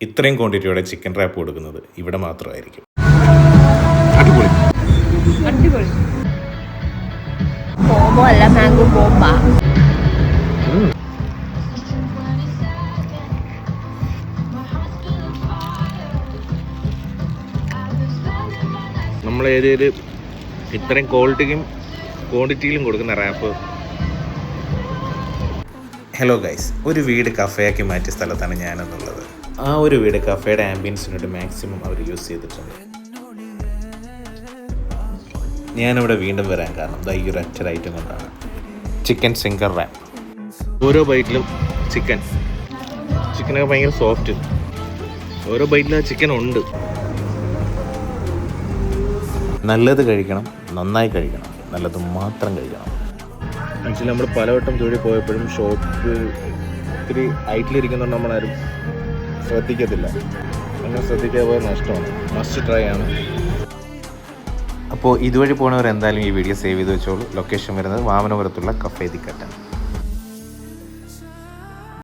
ഇത്രയും ക്വാണ്ടിറ്റിയോടെ chicken rap കൊടുക്കുന്നത് ഇവിടെ മാത്രമായിരിക്കും. അടിപൊളി അടിപൊളി. ബോംബോ അല്ല, മാംഗോ ബോംബ. നമ്മളെ ഏരിയയിൽ ഇത്രയും ക്വാണ്ടിറ്റിയിലും കൊടുക്കുന്ന റാപ്പ്. ഹലോ ഗൈസ്, ഒരു വീട് കഫേയാക്കി മാറ്റിയ സ്ഥലത്താണ് ഞാനെന്നുള്ളത്. ആ ഒരു വീട് കഫേയുടെ ആംബിയൻസിനോട് മാക്സിമം അവർ യൂസ് ചെയ്തിട്ടുണ്ട്. ഞാനിവിടെ വീണ്ടും വരാൻ കാരണം ഈ ഒരു ഒറ്റ ഐറ്റം കൊണ്ടാണ്. Chicken zinger wrap. ഓരോ ബൈറ്റിലും ചിക്കനൊക്കെ ഭയങ്കര സോഫ്റ്റ്. ഓരോ ബൈറ്റിലും ആ ചിക്കൻ ഉണ്ട്. നല്ലത് കഴിക്കണം, നന്നായി കഴിക്കണം, നല്ലത് മാത്രം കഴിക്കണം. ആക്ച്വലി നമ്മൾ പലവട്ടം തൊഴിൽ പോയപ്പോഴും ഷോപ്പ് ഇത്തിരി ഹൈറ്റിലിരിക്കുന്നതുകൊണ്ട് നമ്മളാരും ശ്രദ്ധിക്കത്തില്ല. അങ്ങനെ ശ്രദ്ധിക്കാതെ പോയ നഷ്ടമാണ്. മസ്റ്റ് ട്രൈ ആണ്. അപ്പോൾ ഇതുവഴി പോകുന്നവർ എന്തായാലും ഈ വീഡിയോ സേവ് ചെയ്ത് വെച്ചോളൂ. ലൊക്കേഷൻ വരുന്നത് വാമനപുരത്തുള്ള കഫേ ദി കട്ടൻ.